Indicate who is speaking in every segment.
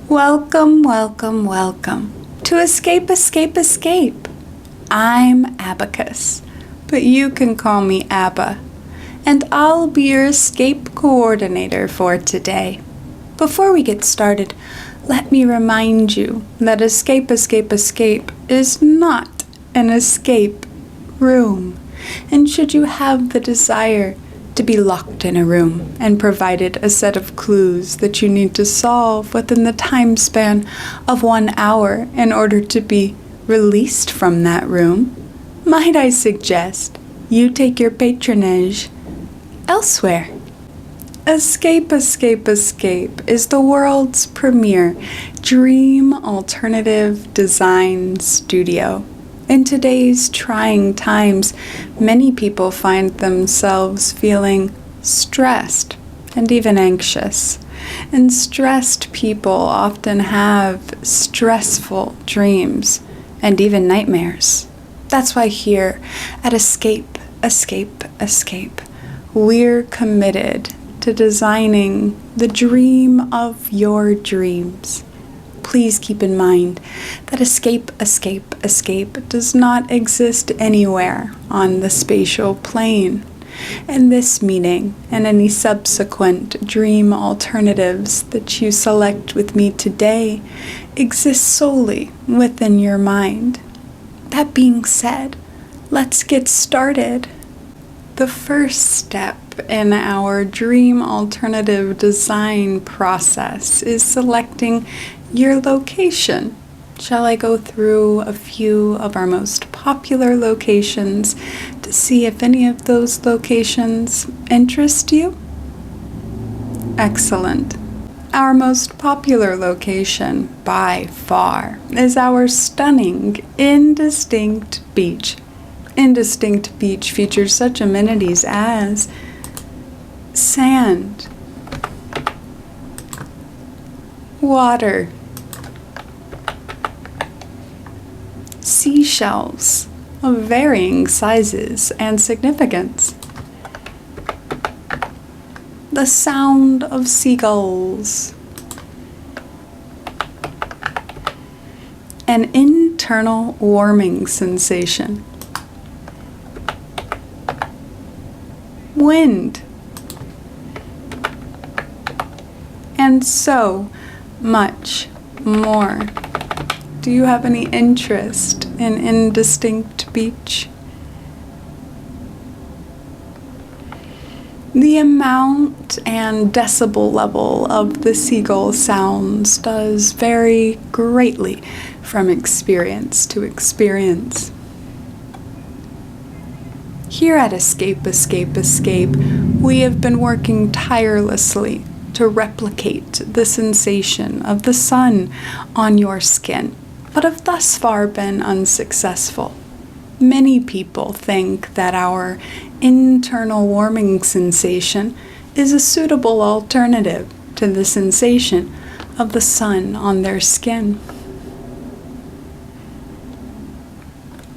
Speaker 1: Welcome, welcome, welcome to Escape, Escape, Escape. I'm Abacus, but you can call me Abba, and I'll be your escape coordinator for today. Before we get started, let me remind you that Escape, Escape, Escape is not an escape room, and should you have the desire to be locked in a room and provided a set of clues that you need to solve within the time span of 1 hour in order to be released from that room, might I suggest you take your patronage elsewhere. Escape, Escape, Escape is the world's premier dream alternative design studio. In today's trying times, many people find themselves feeling stressed and even anxious. And stressed people often have stressful dreams and even nightmares. That's why here at Escape, Escape, Escape, we're committed to designing the dream of your dreams. Please keep in mind that escape, escape, escape does not exist anywhere on the spatial plane. And this meeting and any subsequent dream alternatives that you select with me today exist solely within your mind. That being said, let's get started. The first step in our dream alternative design process is selecting your location. Shall I go through a few of our most popular locations to see if any of those locations interest you? Excellent. Our most popular location, by far, is our stunning Indistinct Beach. Indistinct Beach features such amenities as sand, water, seashells of varying sizes and significance, the sound of seagulls, an internal warming sensation, wind, and so much more. Do you have any interest in Indistinct Beach? The amount and decibel level of the seagull sounds does vary greatly from experience to experience. Here at Escape, Escape, Escape, we have been working tirelessly to replicate the sensation of the sun on your skin, but have thus far been unsuccessful. Many people think that our internal warming sensation is a suitable alternative to the sensation of the sun on their skin.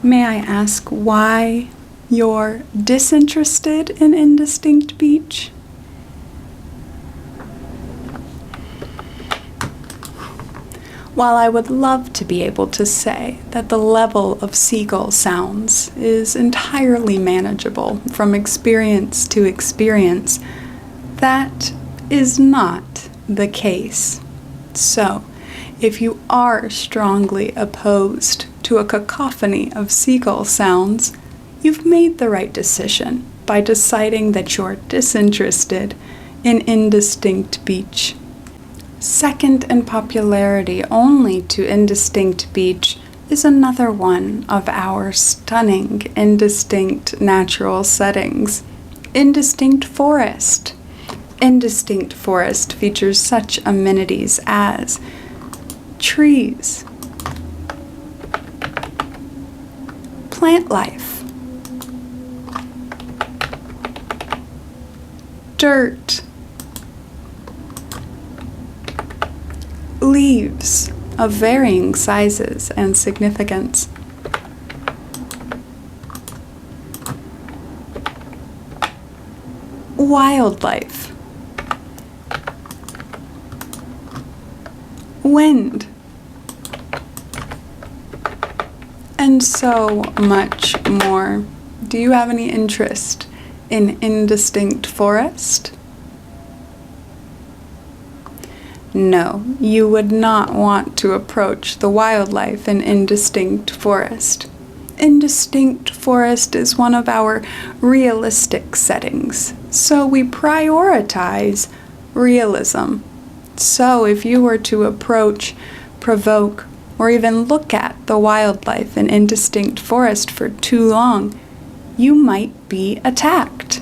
Speaker 1: May I ask why you're disinterested in Indistinct Beach? While I would love to be able to say that the level of seagull sounds is entirely manageable from experience to experience, that is not the case. So, if you are strongly opposed to a cacophony of seagull sounds, you've made the right decision by deciding that you're disinterested in Indistinct Beach. Second in popularity only to Indistinct Beach is another one of our stunning indistinct natural settings, Indistinct Forest. Indistinct Forest features such amenities as trees, plant life, dirt, leaves of varying sizes and significance, wildlife, wind, and so much more. Do you have any interest in indistinct forest? No, you would not want to approach the wildlife in indistinct forest. Indistinct forest is one of our realistic settings, so we prioritize realism. So if you were to approach, provoke, or even look at the wildlife in indistinct forest for too long, you might be attacked.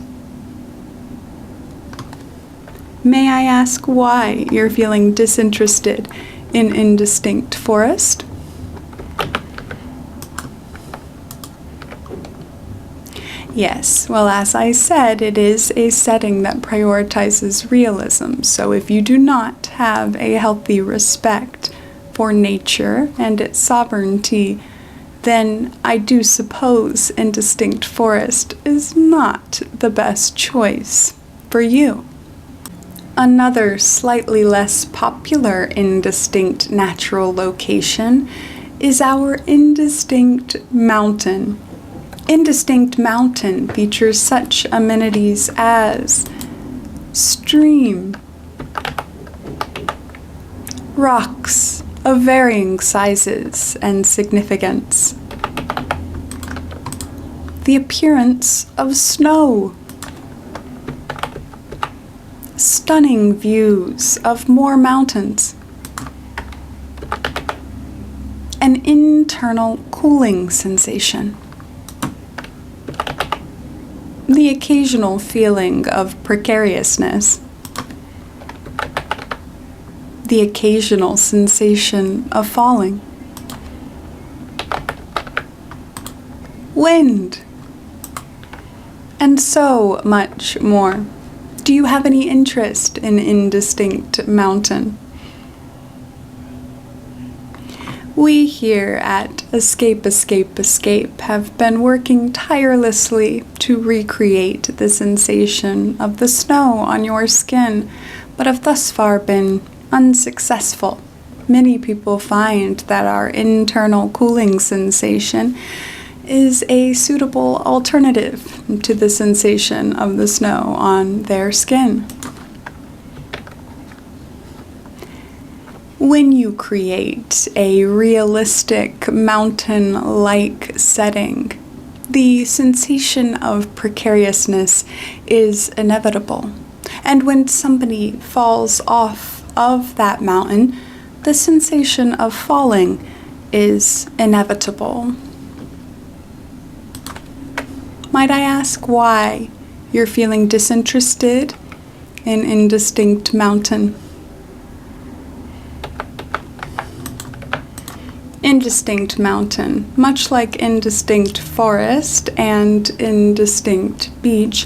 Speaker 1: May I ask why you're feeling disinterested in indistinct forest? Yes, well, as I said, it is a setting that prioritizes realism. So if you do not have a healthy respect for nature and its sovereignty, then I do suppose indistinct forest is not the best choice for you. Another slightly less popular indistinct natural location is our indistinct mountain. Indistinct mountain features such amenities as stream, rocks of varying sizes and significance, the appearance of snow, stunning views of more mountains, an internal cooling sensation, the occasional feeling of precariousness, the occasional sensation of falling, wind, and so much more. Do you have any interest in indistinct mountain? We here at Escape, Escape, Escape have been working tirelessly to recreate the sensation of the snow on your skin, but have thus far been unsuccessful. Many people find that our internal cooling sensation is a suitable alternative to the sensation of the snow on their skin. When you create a realistic mountain-like setting, the sensation of precariousness is inevitable. And when somebody falls off of that mountain, the sensation of falling is inevitable. Might I ask why you're feeling disinterested in indistinct mountain? Indistinct mountain, much like indistinct forest and indistinct beach,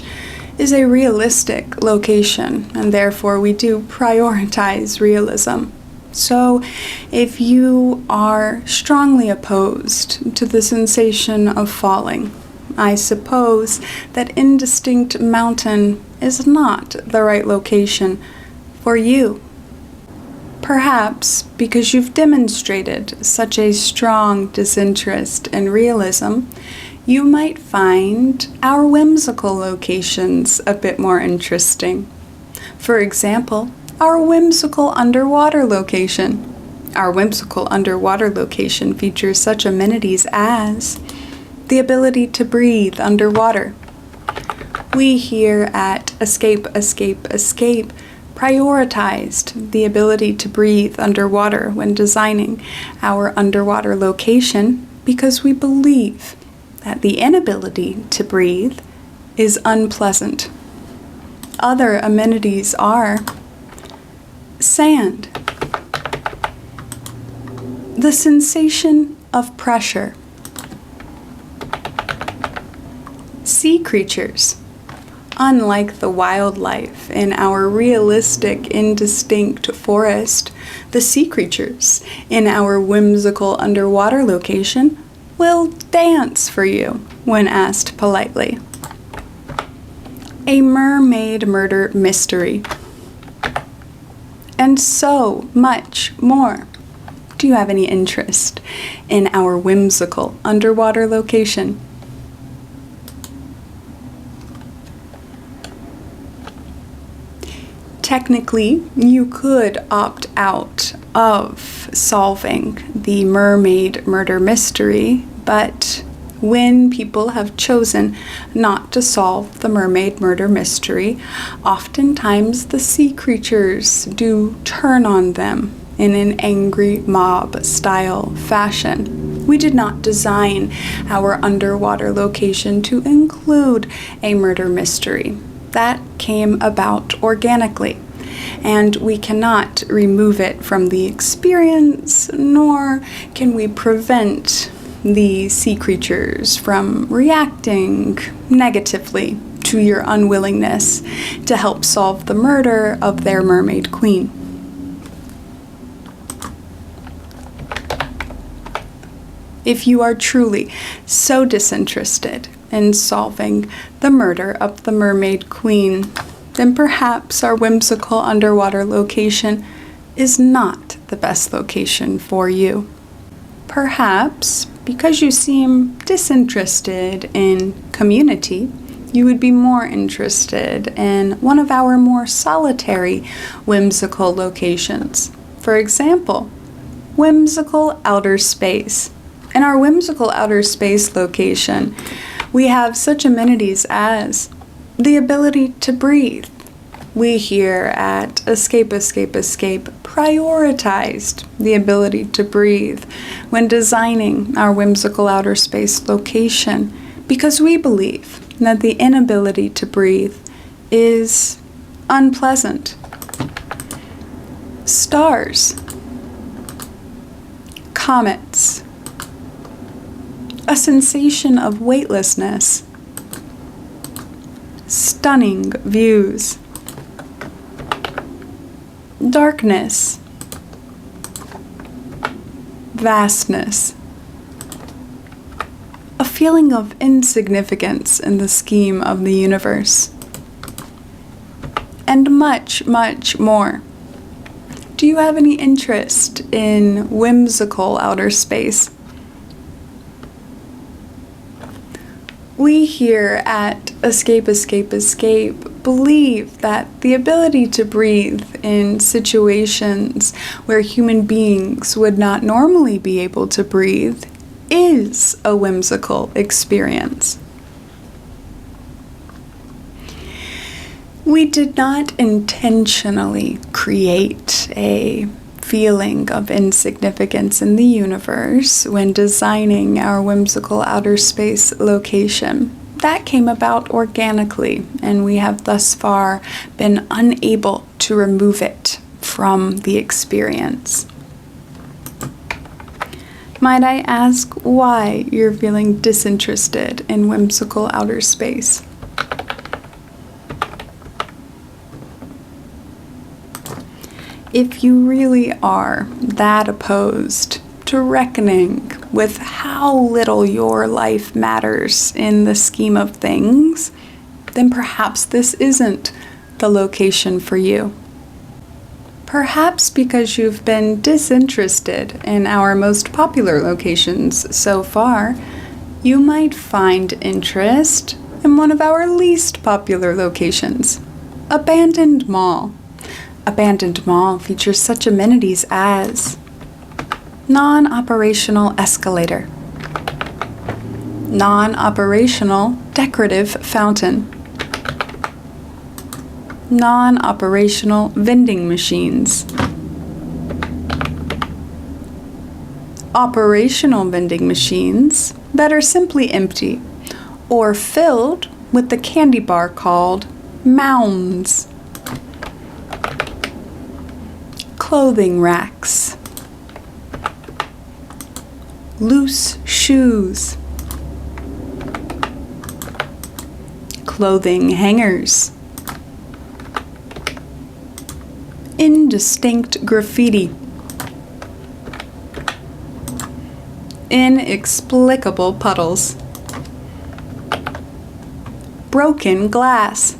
Speaker 1: is a realistic location, and therefore we do prioritize realism. So if you are strongly opposed to the sensation of falling, I suppose that indistinct mountain is not the right location for you. Perhaps because you've demonstrated such a strong disinterest in realism, you might find our whimsical locations a bit more interesting. For example, our whimsical underwater location. Our whimsical underwater location features such amenities as the ability to breathe underwater. We here at Escape, Escape, Escape prioritized the ability to breathe underwater when designing our underwater location because we believe that the inability to breathe is unpleasant. Other amenities are sand, the sensation of pressure, sea creatures. Unlike the wildlife in our realistic, indistinct forest, the sea creatures in our whimsical underwater location will dance for you when asked politely. A mermaid murder mystery. and so much more. Do you have any interest in our whimsical underwater location? Technically, you could opt out of solving the mermaid murder mystery, but when people have chosen not to solve the mermaid murder mystery, oftentimes the sea creatures do turn on them in an angry mob style fashion. We did not design our underwater location to include a murder mystery. That came about organically, and we cannot remove it from the experience, nor can we prevent the sea creatures from reacting negatively to your unwillingness to help solve the murder of their mermaid queen. If you are truly so disinterested in solving the murder of the mermaid queen, then perhaps our whimsical underwater location is not the best location for you. Perhaps because you seem disinterested in community, you would be more interested in one of our more solitary whimsical locations. For example, whimsical outer space. In our whimsical outer space location, we have such amenities as the ability to breathe. We here at Escape, prioritized the ability to breathe when designing our whimsical outer space location because we believe that the inability to breathe is unpleasant. Stars, comets, a sensation of weightlessness, stunning views, darkness, vastness, a feeling of insignificance in the scheme of the universe, and much, much more. Do you have any interest in whimsical outer space? We here at Escape believe that the ability to breathe in situations where human beings would not normally be able to breathe is a whimsical experience. We did not intentionally create a feeling of insignificance in the universe when designing our whimsical outer space location. That came about organically, and we have thus far been unable to remove it from the experience. Might I ask why you're feeling disinterested in whimsical outer space? If you really are that opposed to reckoning with how little your life matters in the scheme of things, then perhaps this isn't the location for you. Perhaps because you've been disinterested in our most popular locations so far, you might find interest in one of our least popular locations, Abandoned Mall. Abandoned Mall features such amenities as non-operational escalator, non-operational decorative fountain, non-operational vending machines, operational vending machines that are simply empty or filled with the candy bar called Mounds, clothing racks, loose shoes, clothing hangers, indistinct graffiti, inexplicable puddles, broken glass,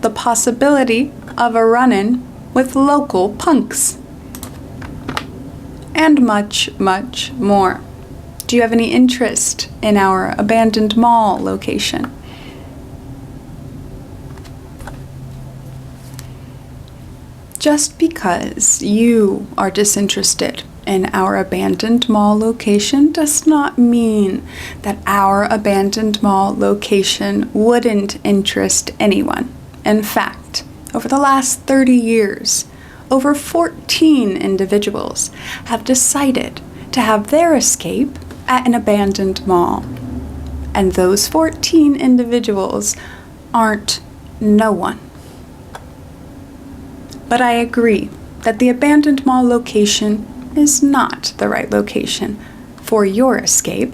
Speaker 1: the possibility of a run-in with local punks. And much, much more. Do you have any interest in our abandoned mall location? Just because you are disinterested in our abandoned mall location does not mean that our abandoned mall location wouldn't interest anyone. In fact, over the last 30 years, over 14 individuals have decided to have their escape at an abandoned mall. And those 14 individuals aren't no one. But I agree that the abandoned mall location is not the right location for your escape,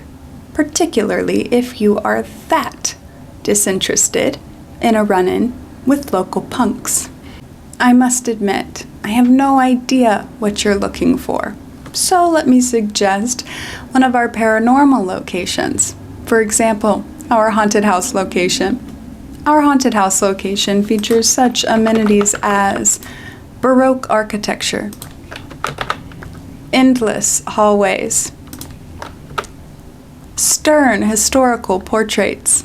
Speaker 1: particularly if you are that disinterested in a run-in with local punks. I must admit, I have no idea what you're looking for, so let me suggest one of our paranormal locations. For example, our haunted house location. Our haunted house location features such amenities as Baroque architecture, endless hallways, stern historical portraits,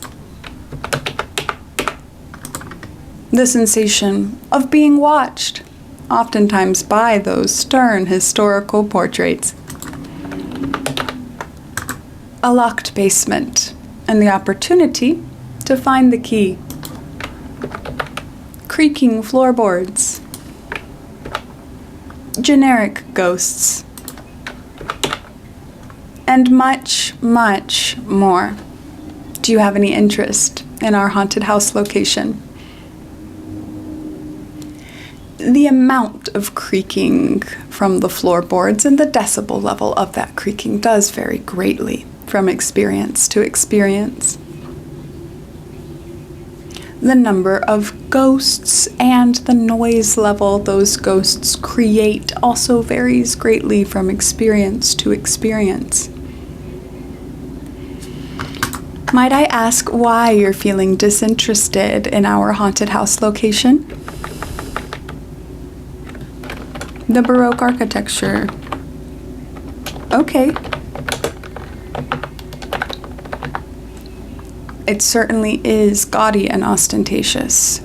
Speaker 1: the sensation of being watched, oftentimes by those stern historical portraits, a locked basement, and the opportunity to find the key, creaking floorboards, generic ghosts, and much, much more. Do you have any interest in our haunted house location? The amount of creaking from the floorboards and the decibel level of that creaking does vary greatly from experience to experience. The number of ghosts and the noise level those ghosts create also varies greatly from experience to experience. Might I ask why you're feeling disinterested in our haunted house location? The Baroque architecture. Okay. It certainly is gaudy and ostentatious.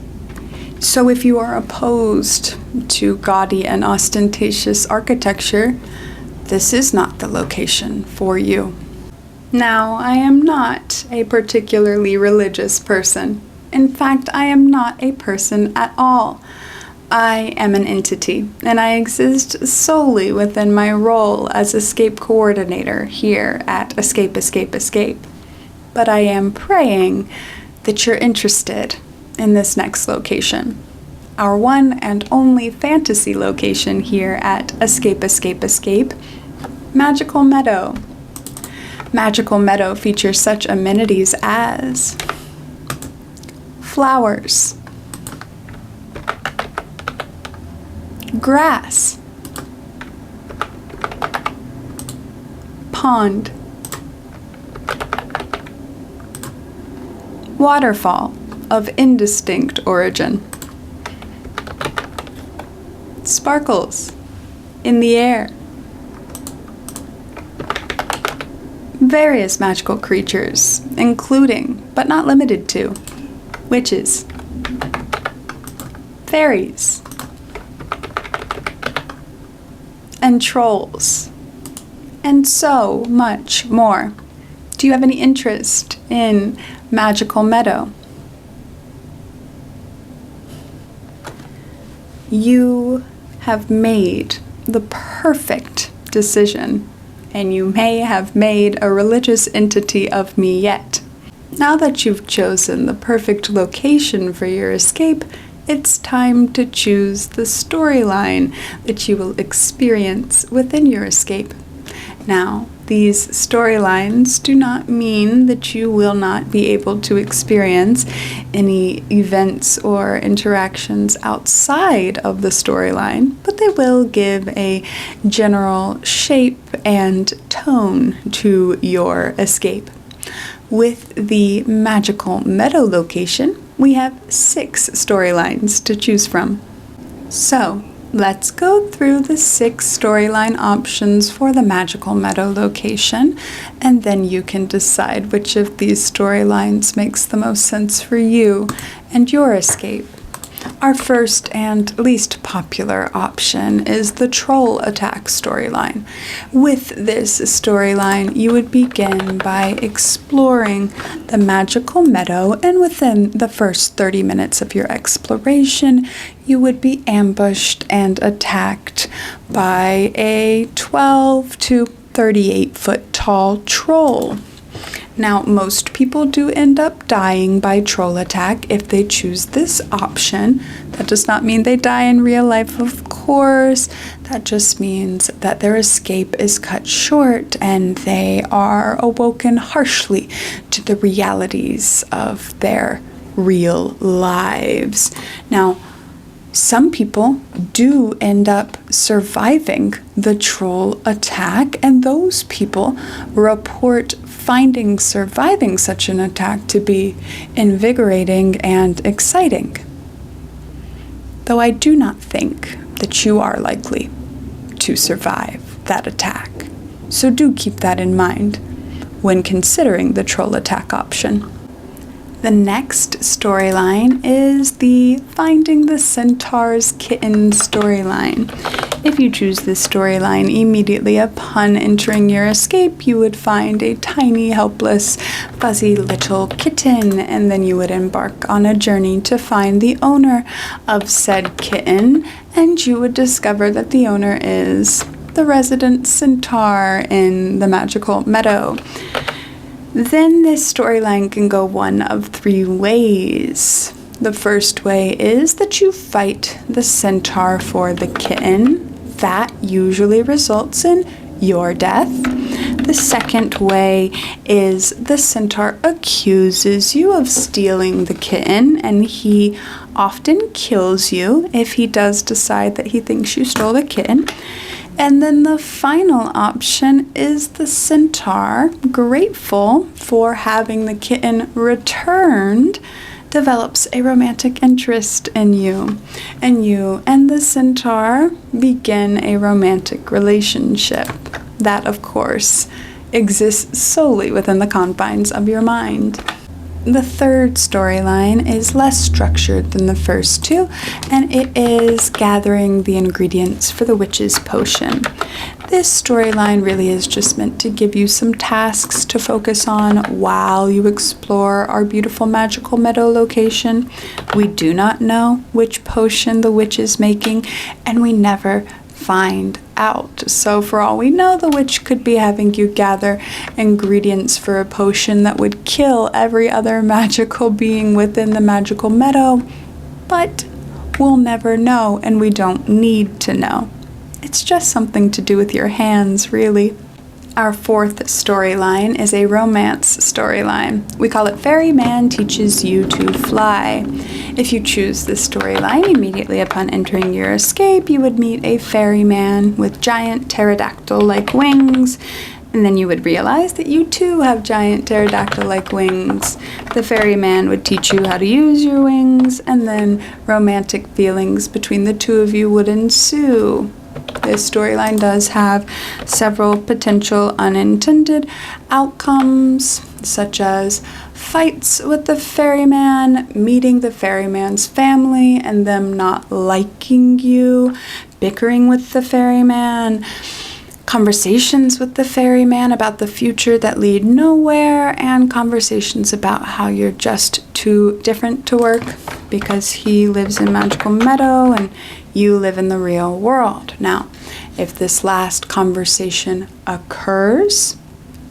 Speaker 1: So if you are opposed to gaudy and ostentatious architecture, this is not the location for you. Now, I am not a particularly religious person. In fact, I am not a person at all. I am an entity, and I exist solely within my role as escape coordinator here at Escape, Escape, Escape. But I am praying that you're interested in this next location, our one and only fantasy location here at Escape, Escape, Escape, Magical Meadow. Magical Meadow features such amenities as flowers, grass, pond, waterfall of indistinct origin, sparkles in the air, various magical creatures, including, but not limited to, witches, fairies, and trolls, and so much more. Do you have any interest in Magical Meadow? You have made the perfect decision, and you may have made a religious entity of me yet. Now that you've chosen the perfect location for your escape, it's time to choose the storyline that you will experience within your escape. Now, these storylines do not mean that you will not be able to experience any events or interactions outside of the storyline, but they will give a general shape and tone to your escape. With the Magical Meadow location, we have 6 storylines to choose from. So, let's go through the 6 storyline options for the Magical Meadow location, and then you can decide which of these storylines makes the most sense for you and your escape. Our first and least popular option is the Troll Attack storyline. With this storyline, you would begin by exploring the Magical Meadow, and within the first 30 minutes of your exploration, you would be ambushed and attacked by a 12 to 38 foot tall troll. Now, most people do end up dying by troll attack if they choose this option. That does not mean they die in real life, of course. That just means that their escape is cut short and they are awoken harshly to the realities of their real lives. Now, some people do end up surviving the troll attack, and those people report finding surviving such an attack to be invigorating and exciting. Though I do not think that you are likely to survive that attack. So do keep that in mind when considering the troll attack option. The next storyline is the Finding the Centaur's Kitten storyline. If you choose this storyline, immediately upon entering your escape, you would find a tiny, helpless, fuzzy little kitten, and then you would embark on a journey to find the owner of said kitten, and you would discover that the owner is the resident centaur in the Magical Meadow. Then this storyline can go one of 3 ways. The first way is that you fight the centaur for the kitten. That usually results in your death. The second way is the centaur accuses you of stealing the kitten, and he often kills you if he does decide that he thinks you stole the kitten. And then the final option is the centaur, grateful for having the kitten returned, develops a romantic interest in you. And you and the centaur begin a romantic relationship. That, of course, exists solely within the confines of your mind. The third storyline is less structured than the first 2, and it is gathering the ingredients for the witch's potion. This storyline really is just meant to give you some tasks to focus on while you explore our beautiful Magical Meadow location. We do not know which potion the witch is making, and we never find out. So for all we know, the witch could be having you gather ingredients for a potion that would kill every other magical being within the Magical Meadow, but we'll never know, and we don't need to know. It's just something to do with your hands, really. Our fourth storyline is a romance storyline. We call it Ferryman Teaches You to Fly. If you choose this storyline, immediately upon entering your escape, you would meet a ferryman with giant pterodactyl-like wings, and then you would realize that you too have giant pterodactyl-like wings. The ferryman would teach you how to use your wings, and then romantic feelings between the two of you would ensue. This storyline does have several potential unintended outcomes, such as fights with the ferryman, meeting the ferryman's family and them not liking you, bickering with the ferryman, conversations with the ferryman about the future that lead nowhere, and conversations about how you're just too different to work because he lives in Magical Meadow and you live in the real world. Now, if this last conversation occurs,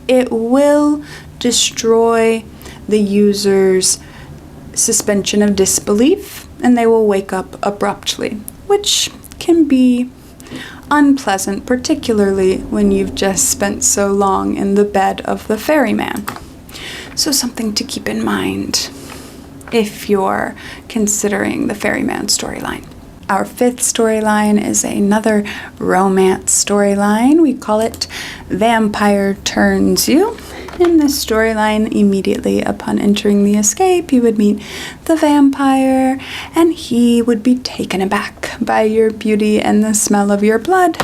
Speaker 1: it will destroy the user's suspension of disbelief, and they will wake up abruptly, which can be unpleasant, particularly when you've just spent so long in the bed of the ferryman. So something to keep in mind if you're considering the ferryman storyline. Our fifth storyline is another romance storyline. We call it Vampire Turns You. In this storyline, immediately upon entering the escape, you would meet the vampire, and he would be taken aback by your beauty and the smell of your blood.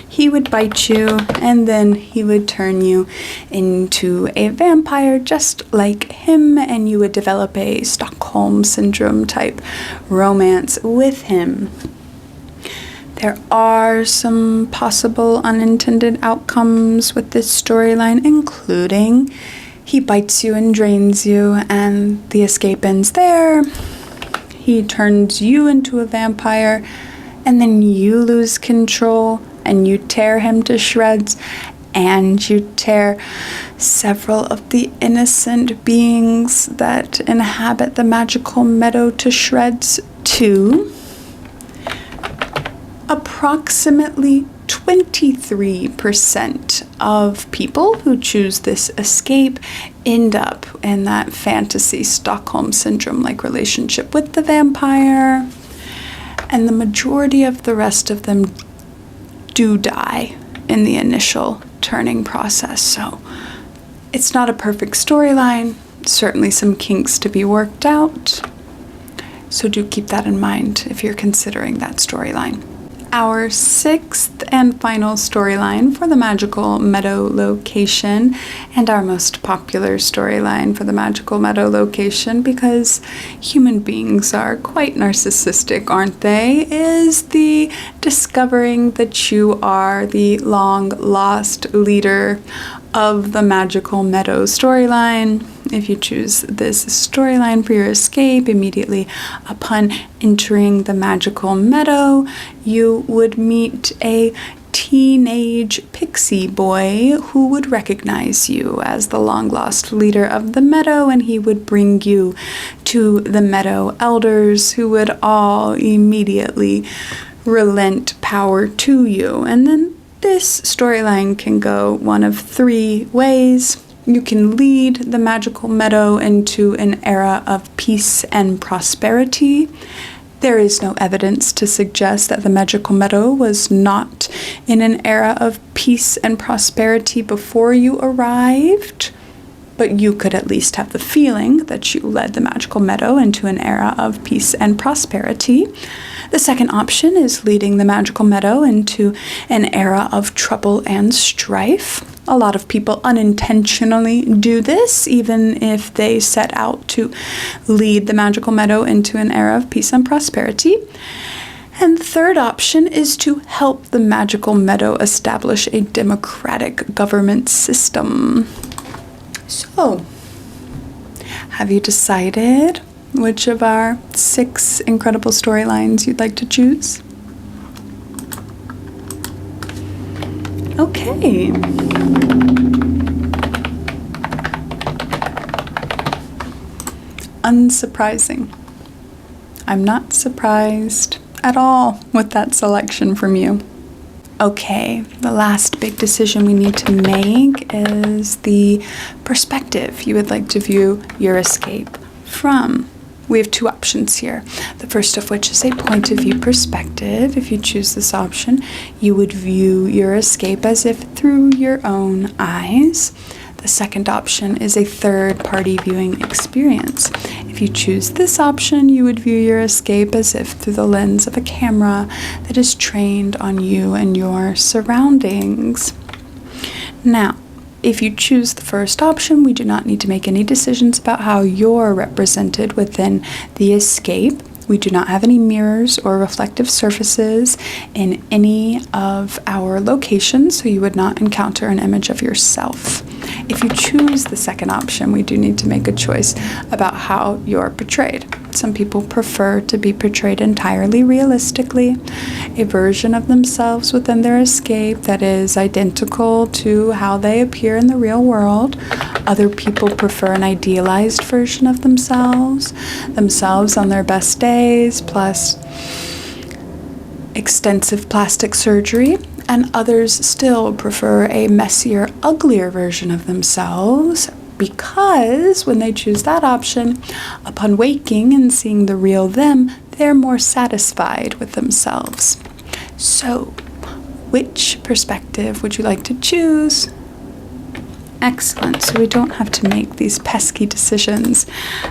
Speaker 1: He would bite you, and then he would turn you into a vampire just like him, and you would develop a Stockholm Syndrome type romance with him. There are some possible unintended outcomes with this storyline, including he bites you and drains you, and the escape ends there. He turns you into a vampire, and then you lose control, and you tear him to shreds, and you tear several of the innocent beings that inhabit the magical meadow to shreds too. Approximately 23% of people who choose this escape end up in that fantasy Stockholm Syndrome-like relationship with the vampire, and the majority of the rest of them do die in the initial turning process. So it's not a perfect storyline, certainly some kinks to be worked out. So do keep that in mind if you're considering that storyline. Our sixth and final storyline for the Magical Meadow location, and our most popular storyline for the Magical Meadow location, because human beings are quite narcissistic, aren't they, is the discovering that you are the long-lost leader of the Magical Meadow storyline. If you choose this storyline for your escape, immediately upon entering the Magical Meadow, you would meet a teenage pixie boy who would recognize you as the long-lost leader of the meadow, and he would bring you to the meadow elders, who would all immediately relent power to you. And then this storyline can go one of three ways. You can lead the Magical Meadow into an era of peace and prosperity. There is no evidence to suggest that the Magical Meadow was not in an era of peace and prosperity before you arrived, but you could at least have the feeling that you led the Magical Meadow into an era of peace and prosperity. The second option is leading the Magical Meadow into an era of trouble and strife. A lot of people unintentionally do this, even if they set out to lead the Magical Meadow into an era of peace and prosperity. And the third option is to help the Magical Meadow establish a democratic government system. So, have you decided which of our 6 incredible storylines you'd like to choose? Okay. Unsurprising. I'm not surprised at all with that selection from you. Okay, the last big decision we need to make is the perspective you would like to view your escape from. We have 2 options here. The first of which is a point of view perspective. If you choose this option, you would view your escape as if through your own eyes. The second option is a third-party viewing experience. If you choose this option, you would view your escape as if through the lens of a camera that is trained on you and your surroundings. Now, if you choose the first option, we do not need to make any decisions about how you're represented within the escape. We do not have any mirrors or reflective surfaces in any of our locations, so you would not encounter an image of yourself. If you choose the second option, we do need to make a choice about how you're portrayed. Some people prefer to be portrayed entirely realistically, a version of themselves within their escape that is identical to how they appear in the real world. Other people prefer an idealized version of themselves on their best days, plus extensive plastic surgery. And others still prefer a messier, uglier version of themselves, because when they choose that option, upon waking and seeing the real them, they're more satisfied with themselves. So, which perspective would you like to choose? Excellent. So we don't have to make these pesky decisions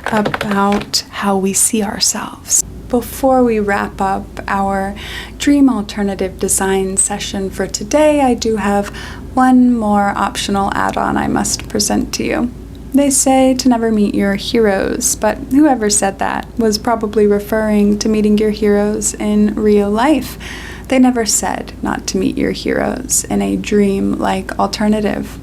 Speaker 1: about how we see ourselves. Before we wrap up our dream alternative design session for today, I do have one more optional add-on I must present to you. They say to never meet your heroes, but whoever said that was probably referring to meeting your heroes in real life. They never said not to meet your heroes in a dream-like alternative.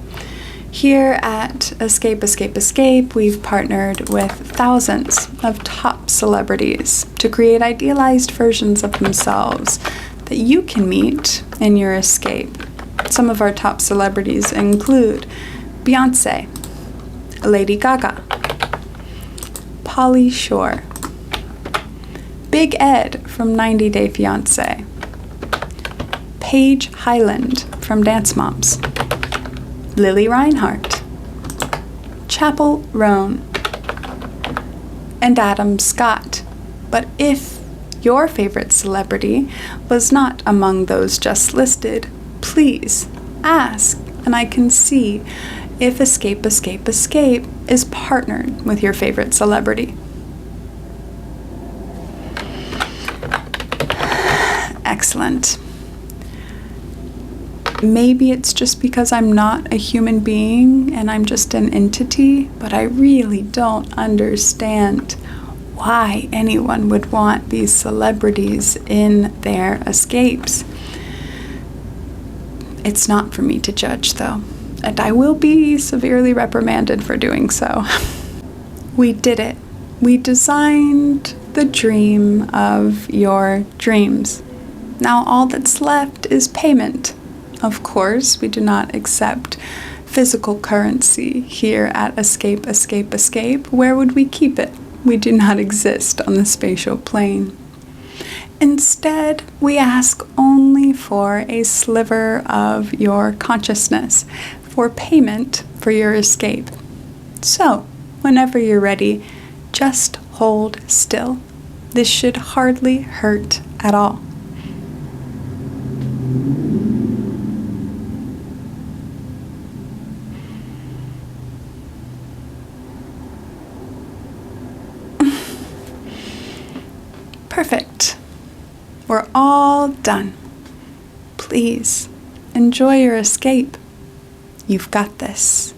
Speaker 1: Here at Escape, we've partnered with thousands of top celebrities to create idealized versions of themselves that you can meet in your escape. Some of our top celebrities include Beyonce, Lady Gaga, Pauly Shore, Big Ed from 90 Day Fiancé, Paige Hyland from Dance Moms, Lily Reinhart, Chappell Roan, and Adam Scott. But if your favorite celebrity was not among those just listed, please ask, and I can see if Escape is partnered with your favorite celebrity. Excellent. Maybe it's just because I'm not a human being and I'm just an entity, but I really don't understand why anyone would want these celebrities in their escapes. It's not for me to judge, though, and I will be severely reprimanded for doing so. We did it. We designed the dream of your dreams. Now all that's left is payment. Of course, we do not accept physical currency here at Escape. Where would we keep it? We do not exist on the spatial plane. Instead, we ask only for a sliver of your consciousness for payment for your escape. So, whenever you're ready, just hold still. This should hardly hurt at all. Perfect. We're all done. Please enjoy your escape. You've got this.